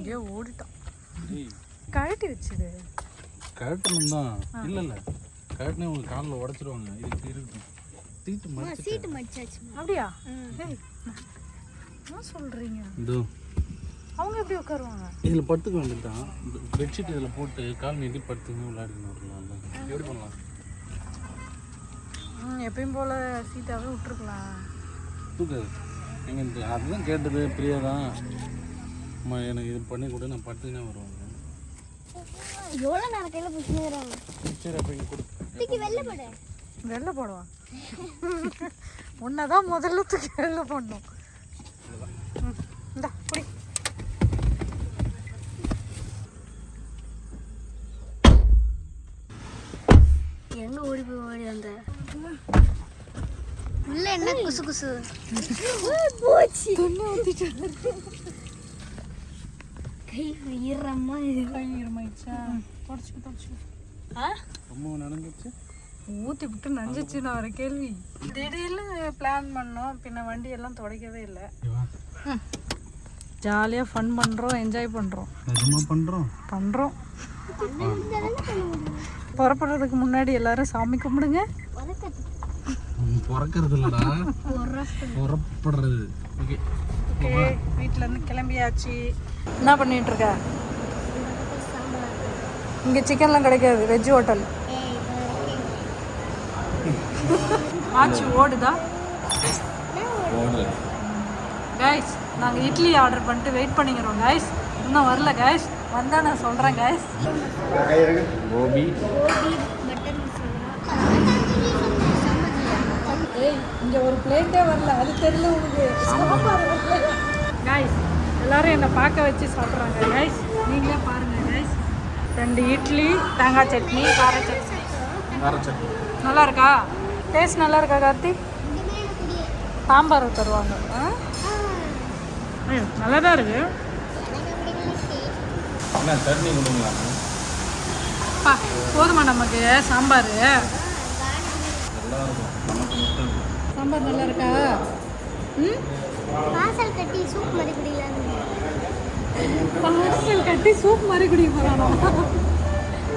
எங்கேயோ ஓடிட்டான். கழட்டி வச்சுடு. கழட்டணும் தான். இல்லை இல்லை கழட்டினே உங்கள் காலில் உடச்சிருவாங்க. இதுக்கு இருக்கட்டும். சீட்டு மடிச்சாச்சு. அப்படியா? என்ன சொல்கிறீங்க? இதோ அவங்க எப்படி உட்காருவாங்க? இதில் படுத்துக்க வேண்டியதுதான். பெட்ஷீட் இதில் போட்டு கால் நீட்டி படுத்துங்க விளையாடிக்கணும். வரலாம் எப்படி பண்ணலாம்? எப்பயும் போல் சீட்டாகவே விட்டுருக்கலாம். தூக்காது எங்கே அதுதான் கேட்டது. பிரியா தான் அம்மா எனக்கு இது பண்ணி கூட நான் படுத்துக்கினே வருவாங்க. எவ்வளோ நேரம் கையில் பிடிச்சிக்கிறாங்க. சரி அப்போ இங்கே கொடு. வெளில போடுவான். உன்னை தான் முதல்ல தூக்கி வெளில போடணும். இந்தா புடி. எங்க ஓடி வந்த உள்ள என்ன குசு குசு போச்சு. தண்ணி ஊத்திட்டு கை ஈரமா ஈரமாயிடுச்சா? தொடச்சு ரொம்ப நடந்துச்சு. ஊற்றி விட்டு நஞ்சிச்சுன்னு வர கேள்வி. திடீர்னு பிளான் பண்ணோம், பின்ன வண்டியெல்லாம் துடைக்கவே இல்லை. ஜாலியாக ஃபன் பண்ணுறோம், என்ஜாய் பண்ணுறோம். பண்ணுறோம். புறப்படுறதுக்கு முன்னாடி எல்லாரும் சாமி கும்பிடுங்க. பிறக்கிறது இல்லடா, புறப்படுறது. ஓகே ஓகே, வீட்டிலேருந்து கிளம்பியாச்சு. என்ன பண்ணிட்டு இருக்க? இங்கே சிக்கன்லாம் கிடைக்காது, வெஜ் ஹோட்டல். ஆச்சு ஓடுதா? கைஸ் நாங்கள் இட்லி ஆர்டர் பண்ணிட்டு வெயிட் பண்ணிக்கிறோம் கைஸ். இன்னும் வரல கைஸ். வந்தால் நான் சொல்கிறேன் கைஸ். கோபி ஏய் இங்கே ஒரு பிளேட்டே வரல, அது தெரியல உனக்கு. கைஸ் எல்லாரும் என்னை பார்க்க வச்சு சாப்பிட்றாங்க கைஸ். நீங்களே பாருங்கள் கைஸ். 2 இட்லி, தேங்காய் சட்னி, கார சட்னி. நல்லா இருக்கா? டேஸ்ட் நல்லா இருக்கா கார்த்தி? சாம்பார் தருவாங்க. நல்லா தான் இருக்கு. சட்னி கொடுங்களா? போதுமா நமக்கு சாம்பார்? சாம்பார் நல்லா இருக்கா? வாசல் கட்டி சூப் மாதிரி குடிக்கலாம். வாசல் கட்டி சூப் மாதிரி குடிக்க போகிறானா?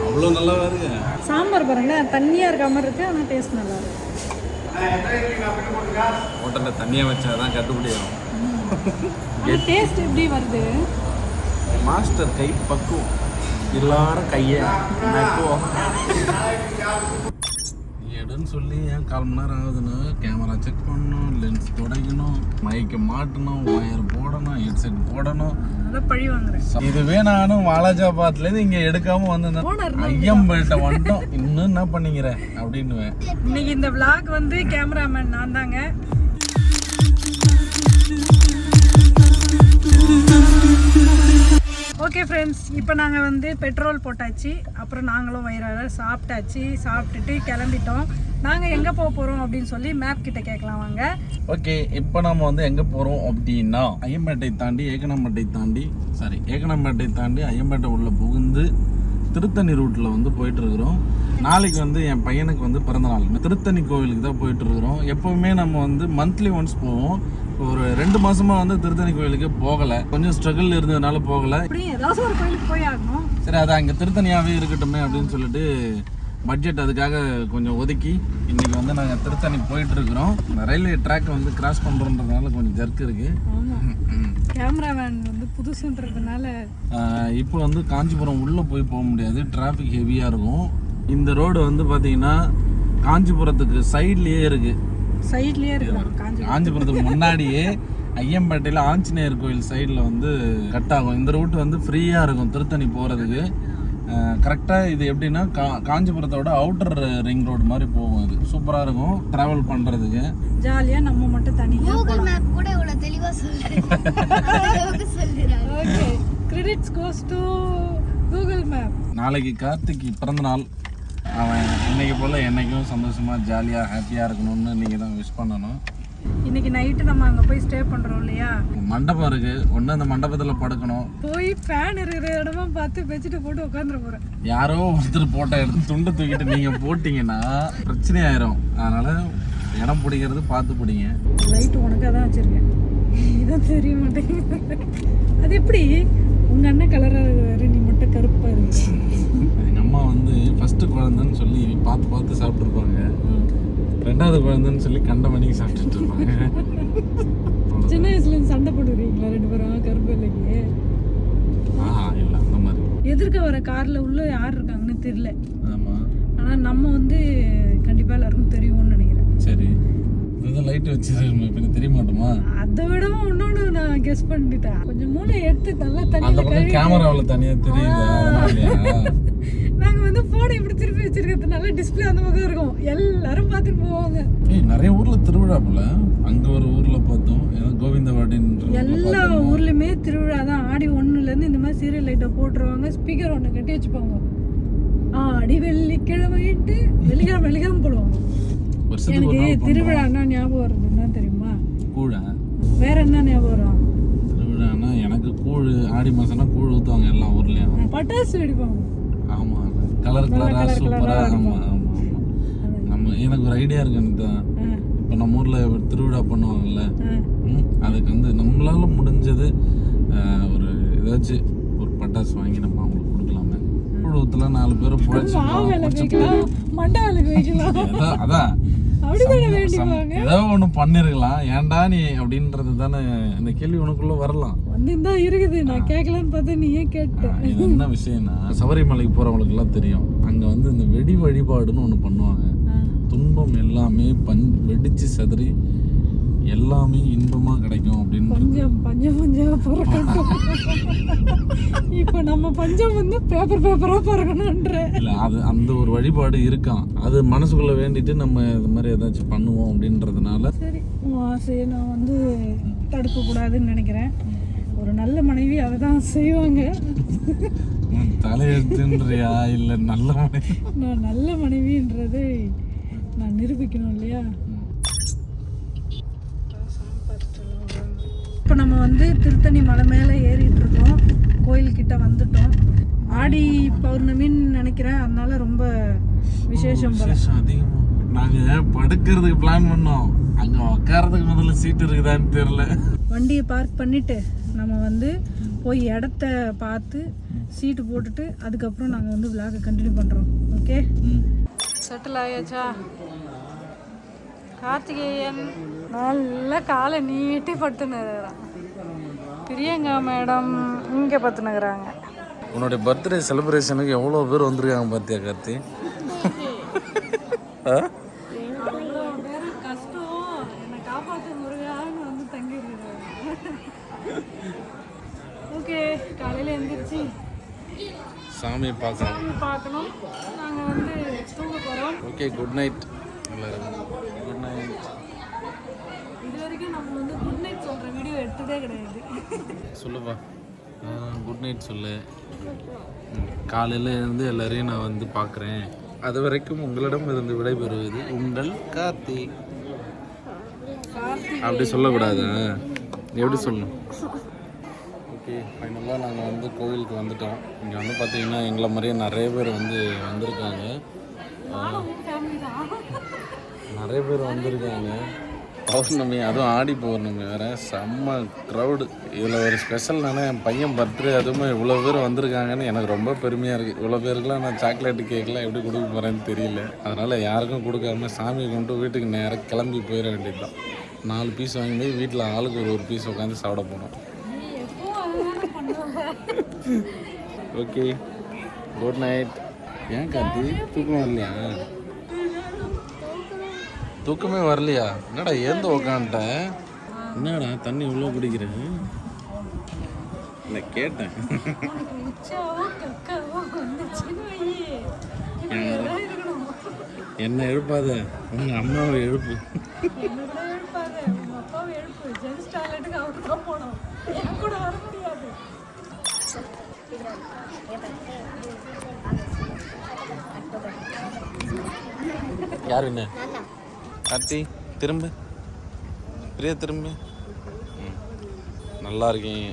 அவ்வளோ நல்லா இருக்கு. சாம்பார் பாருங்களேன், தண்ணியாக இருக்க மாதிரி இருக்குது, ஆனால் டேஸ்ட் நல்லா இருக்கு. ஹோட்டலில் தண்ணியாக வச்சா தான் கட்டுப்படியாகும். ஆனால் டேஸ்ட் எப்படி வருது? மாஸ்டர் கை பக்குவம். எல்லாரும் கையை நக்குவோம். எடுன்னு சொல்லி ஏன் 1/4 மணி நேரம் ஆகுதுன்னு கேமரா செக் பண்ணணும், லென்ஸ் துடைக்கணும், மைக்கு மாட்டணும், ஒயர் போடணும், ஹெட்செட் போடணும். அதான் பழி வாங்குறேன். இதுவே நானும் வாலாஜாபாத்லேருந்து இங்கே எடுக்காமல் வந்திருந்தேன். ஐயம்பேட்டை வந்துட்டோம், இன்னும் என்ன பண்ணிக்கிறேன் அப்படின்னுவேன். இன்னைக்கு இந்த விளாக் வந்து கேமராமேன் நான் தாங்க. ஓகே ஃப்ரெண்ட்ஸ், இப்போ நாங்கள் வந்து பெட்ரோல் போட்டாச்சு. அப்புறம் நாங்களும் வயிறார சாப்பிட்டாச்சு. சாப்பிட்டுட்டு கிளம்பிட்டோம். நாங்கள் எங்கே போக போகிறோம் அப்படின்னு சொல்லி மேப் கிட்ட கேட்கலாம் வாங்க. ஓகே, இப்போ நம்ம வந்து எங்கே போகிறோம் அப்படின்னா ஐயம்பேட்டை தாண்டி ஏகனம்பேட்டை தாண்டி ஐயம்பேட்டை உள்ள புகுந்து திருத்தணி ரூட்டில் வந்து போயிட்டுருக்குறோம். நாளைக்கு வந்து என் பையனுக்கு வந்து பிறந்தநாள். திருத்தணி கோவிலுக்கு தான் போயிட்டுருக்குறோம். எப்போவுமே நம்ம வந்து மந்த்லி ஒன்ஸ் போவோம். ஒரு 2 மாதமாக வந்து திருத்தணி கோவிலுக்கு போகலை. கொஞ்சம் ஸ்ட்ரகிள் இருந்ததுனால போகலை. ஏதாவது ஒரு கோயிலுக்கு போய் ஆகணும். சரி, அது அங்கே திருத்தணியாகவே இருக்கட்டுமே அப்படின்னு சொல்லிட்டு பட்ஜெட் அதுக்காக கொஞ்சம் ஒதுக்கி இன்றைக்கி வந்து நாங்கள் திருத்தணி போயிட்டுருக்குறோம். ரயில்வே ட்ராக் வந்து கிராஸ் பண்ணுறோன்றதுனால கொஞ்சம் ஜர்க் இருக்குது. கேமராமேன் வந்து புதுசுன்றதுனால இப்போ வந்து காஞ்சிபுரம் உள்ளே போக முடியாது, டிராஃபிக் ஹெவியாக இருக்கும். இந்த ரோடு வந்து பார்த்தீங்கன்னா காஞ்சிபுரத்துக்கு சைட்லேயே இருக்குது. காஞ்சிபுரத்துக்கு முன்னாடியே ஐயம்பேட்டையில் ஆஞ்சநேயர் கோயில் சைடில் வந்து கட் ஆகும். இந்த ரூட் வந்து ஃப்ரீயாக இருக்கும் திருத்தணி போகிறதுக்கு. கரெக்டாக இது எப்படின்னா காஞ்சிபுரத்தோட அவுட்டர் ரிங் ரோடு மாதிரி போகும். இது சூப்பராக இருக்கும் ட்ராவல் பண்ணுறதுக்கு. ஜாலியாக நம்ம மட்டும் தனியாக கூகுள் மேப் கூட இவ்வளோ தெளிவாக சொல்லுறாங்க. Okay, credits goes to Google map. நாளைக்கு கார்த்திக்கு பிறந்தநாள். அவன் இன்னைக்கு போல் என்னைக்கும் சந்தோஷமாக ஜாலியாக ஹாப்பியாக இருக்கணும்னு நீங்கள் தான் விஷ் பண்ணணும். இன்னைக்கு நைட்டு நம்ம அங்கே போய் ஸ்டே பண்ணுறோம் இல்லையா? மண்டபம் இருக்குது, ஒன்று அந்த மண்டபத்தில் படுக்கணும். போய் ஃபேன் இருக்கிற இடமா பார்த்து பெட்ஷீட்டை போட்டு உட்காந்துட போகிறேன். யாரோ ஒருத்தர் போட்ட எடுத்து துண்டை தூக்கிட்டு நீங்கள் போட்டிங்கன்னா பிரச்சனையாயிரும். அதனால் இடம் பிடிக்கிறது பார்த்து பிடிங்க. லைட்டு உனக்காக தான் வச்சுருக்கேன், இதான் தெரிய மாட்டேங்குது. அது எப்படி உங்கள் அண்ணன் கலராக இருக்கிறாரு, நீ மட்டும் கருப்பாக இருக்கு. எங்கள் அம்மா வந்து ஃபஸ்ட்டு குழந்தைன்னு சொல்லி பார்த்து பார்த்து சாப்பிட்ருப்பாங்க, ரெண்டாவது குழந்தைன்னு சொல்லி கண்ட மணிக்கு சாப்பிட்டுட்டு இருப்பாங்க. சின்ன வயசுலேருந்து சண்டை போட்டுக்கிறீங்களா ரெண்டு பேரும் கருப்பு இல்லைக்கு? இல்லை அந்த மாதிரி. எதிர்க்க வர காரில் உள்ள யார் இருக்காங்கன்னு தெரியல. ஆமாம். ஆனால் நம்ம வந்து கண்டிப்பாக எல்லாருக்கும் தெரியும்னு நினைக்கிறேன். சரி, இதுதான் லைட் வச்சுருக்கோம், இப்போ தெரிய மாட்டோமா? அதை விடவும் இன்னொன்று நான் கெஸ் பண்ணிட்டேன். கொஞ்சம் மூளை எடுத்து நல்லா அந்த தண்ணி பக்கம் கேமராவில் தனியாக தெரியுது. நாங்கள் வந்து ஃபோனை இப்படி திருப்பி வச்சிருக்கிறதுனால டிஸ்பிளே அந்த பக்கம் இருக்கும், எல்லாரும் பார்த்துட்டு போவாங்க. நிறைய ஊரில் திருவிழா போல. அங்கே ஒரு ஊரில் பார்த்தோம், ஏதோ கோவிந்தவாடின்ற. எல்லா ஊர்லேயுமே திருவிழா தான். ஆடி 1லேருந்து இந்த மாதிரி சீரியல் லைட்டை போட்டுருவாங்க, ஸ்பீக்கர் ஒன்று கட்டி வச்சுப்பாங்க. ஆடி வெள்ளிக்கிழமைட்டு வெள்ளிக்கிழமை போடுவாங்க. எனக்கு திருவிழான்னா ஞாபகம் வருது என்ன தெரியுமா? கூழா? வேற என்ன ஞாபகம் வரும்? திருவிழான்னா எனக்கு கூழ், ஆடி மாசம்னா கூழ் ஊற்றுவாங்க எல்லா ஊர்லேயும். பட்டாசு வெடிப்பாங்க. ஆமாம், கலர் கலராக சூப்பராக. ஆமாம் ஆமாம் ஆமாம். எனக்கு ஒரு ஐடியா இருக்கு. எனக்கு இப்போ நம்ம ஊரில் திருவிழா பண்ணுவாங்கல்ல, அதுக்கு வந்து நம்மளால முடிஞ்சது ஒரு ஏதாச்சும் ஒரு பட்டாசு வாங்கி நம்ம அவங்களுக்கு கொடுக்கலாமே. கூழ் ஊற்றலாம், 4 பேரும் அதான் ஏதோ ஒன்று பண்ணிருக்கலாம். ஏன்டா நீ அப்படின்றது தானே இந்த கேள்வி உனக்குள்ள வரலாம். வந்துதான் இருக்குது, நான் கேட்கலான்னு பார்த்தா நீ ஏன் கேட்ட? இது என்ன விஷயம்னா, சபரிமலைக்கு போறவங்களுக்கு எல்லாம் தெரியும், அங்க வந்து இந்த வெடி வழிபாடுன்னு ஒன்று பண்ணுவாங்க. துன்பம் எல்லாமே வெடிச்சு செதறி எல்லாமே இன்பமா கிடைக்கும் அப்படின்னு. பஞ்சம் பிறக்கணும். இப்போ நம்ம பஞ்சம் வந்து பேப்பரா பிறக்கணும்ன்ற இல்லை, அது அந்த ஒரு வழிபாடு இருக்கான். அது மனசுக்குள்ள வேண்டிட்டு நம்ம இது மாதிரி ஏதாச்சும் பண்ணுவோம் அப்படின்றதுனால. சரி, உன் ஆசையை நான் வந்து தடுக்க கூடாதுன்னு நினைக்கிறேன். ஒரு நல்ல மனைவி அதை தான் செய்வாங்க. தலையெழுத்துன்றியா இல்லை நல்ல மனைவி? நான் நல்ல மனைவின்றதை நான் நிரூபிக்கணும் இல்லையா? இப்போ நம்ம வந்து திருத்தணி மலை மேலே ஏறிட்டு இருக்கோம், கோயில்கிட்ட வந்துட்டோம். ஆடி பௌர்ணமின்னு நினைக்கிறேன், அதனால ரொம்ப விசேஷம் அதிகமாக. நாங்கள் படுக்கிறதுக்கு பிளான் பண்ணோம், அங்கே உட்காரதுக்கு முதல்ல சீட்டு இருக்குதான்னு தெரியல. வண்டியை பார்க் பண்ணிட்டு நம்ம வந்து போய் இடத்த பார்த்து சீட்டு போட்டுட்டு அதுக்கப்புறம் நாங்கள் வந்து விளாகை கண்டினியூ பண்ணுறோம். ஓகே, செட்டில் ஆயாச்சா? கார்த்திகேயன் நல்ல காலை நீட்டி படுத்துனுறான். பிரியங்கா மேடம் இங்கே படுத்துனுக்குறாங்க. உன்னுடைய பர்த்டே செலிப்ரேஷனுக்கு எவ்வளோ பேர் வந்திருக்காங்க பார்த்தியா கார்த்தி? அவ்வளோ பேர் கஷ்டம், என்னை காப்பாற்ற முருகான்னு வந்து தங்கியிருக்காங்க. ஓகே, காலையில் எழுந்திரிச்சு சாமி பார்க்கணும். நாங்கள் வந்து தூங்க போகிறோம். ஓகே, குட் நைட் எல்லாரும். Good night. இது வரைக்கும் நம்ம வந்து குட் நைட் சொல்கிற வீடியோ எடுத்ததே கிடையாது. சொல்லுப்பா, குட் நைட் சொல்லு. காலையில் இருந்து எல்லாரையும் நான் வந்து பார்க்குறேன். அது வரைக்கும் உங்களிடம் இருந்து விடைபெறுவது உங்கள் கார்த்தி. அப்படி சொல்லக்கூடாது, எப்படி சொல்லணும்? ஓகே, ஃபைனலாக நாங்கள் வந்து கோவிலுக்கு வந்துட்டோம். இங்கே வந்து பார்த்தீங்கன்னா எங்களை மாதிரியே நிறைய பேர் வந்து வந்திருக்காங்க. நிறைய பேர் வந்திருக்காங்க. பௌர்ணமி, அதுவும் ஆடி பௌர்ணமி வேறு, செம்ம க்ரௌடு. இதில் ஒரு ஸ்பெஷல் நானே, என் பையன் பர்த்டே, அதுவுமே இவ்வளோ பேர் வந்திருக்காங்கன்னு எனக்கு ரொம்ப பெருமையாக இருக்குது. இவ்வளோ பேருக்குலாம் நான் சாக்லேட்டு கேக்கெலாம் எப்படி கொடுக்க போகிறேன்னு தெரியல. அதனால் யாருக்கும் கொடுக்காம சாமியை கொண்டு வீட்டுக்கு நேராக கிளம்பி போயிட வேண்டியது தான். 4 பீஸ் வாங்கி போய் வீட்டில் ஆளுக்கு ஒரு பீஸ் உட்காந்து சாப்பிட போனோம். Okay, good night. ஏன் கார்த்தி தூக்கம் வரலையா? தூக்கமே வரலையா? என்னடா ஏந்து உக்காண்ட? என்னடா தண்ணி இவ்வளோ குடிக்கிறேன்? இல்லை கேட்டேன். என்ன எழுப்பாத, உங்க அம்மாவை எழுப்பு. யார் என்ன? கார்த்தி திரும்ப, பிரியா திரும்ப. நல்லா இருக்கீங்க.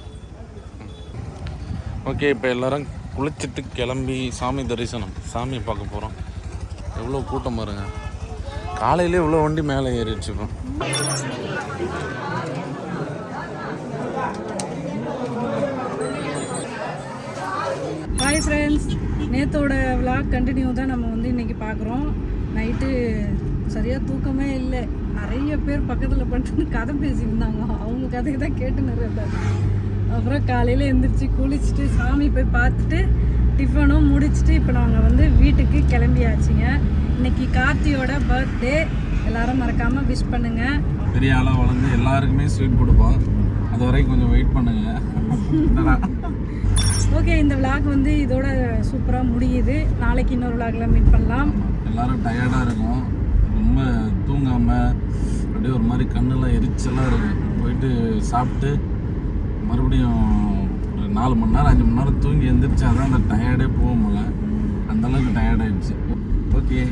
ஓகே, இப்போ எல்லோரும் குளிச்சுட்டு கிளம்பி சாமி தரிசனம், சாமி பார்க்க போகிறோம். எவ்வளோ கூட்டம் பாருங்க, காலையிலே இவ்வளோ வண்டி மேலே ஏறிடுச்சு. இப்போ நேத்தோட vlog கண்டினியூ தான் நம்ம வந்து இன்னைக்கு பார்க்குறோம். நைட்டு சரியாக தூக்கமே இல்லை. நிறைய பேர் பக்கத்தில் படுத்து கதை பேசியிருந்தாங்க. அவங்க கதைக்கு தான் கேட்டு நிறைய அப்புறம் காலையில் எழுந்திரிச்சு குளிச்சுட்டு சாமி போய் பார்த்துட்டு டிஃபனும் முடிச்சுட்டு இப்போ நாங்கள் வந்து வீட்டுக்கு கிளம்பியாச்சுங்க. இன்னைக்கு கார்த்தியோட பர்த்டே. எல்லாரும் மறக்காமல் விஷ் பண்ணுங்கள். பெரிய ஆளாக வளர்ந்து எல்லாருக்குமே ஸ்வீட் கொடுப்போம். அது வரைக்கும் கொஞ்சம் வெயிட் பண்ணுங்க. ஓகே, இந்த விளாக் வந்து இதோட சூப்பராக முடியுது. நாளைக்கு இன்னொரு விளாகில் மீட் பண்ணலாம். எல்லாரும் டயர்டாக இருக்கும், ரொம்ப தூங்காமல் அப்படியே ஒரு மாதிரி கண்ணெல்லாம் எரிச்சலாக இருக்கும். போயிட்டு சாப்பிட்டு மறுபடியும் ஒரு 4 மணி நேரம் 5 மணி நேரம் தூங்கி எழுந்திரிச்சா தான் அந்த டயர்டே போக முடியல. அந்தளவுக்கு டயர்டாகிடுச்சு. ஓகே,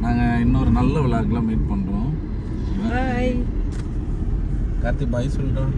நாங்கள் இன்னொரு நல்ல விளாக்லாம் மீட் பண்ணுறோம். பாய் கார்த்தி பாய் சொல்லிட்டோம்.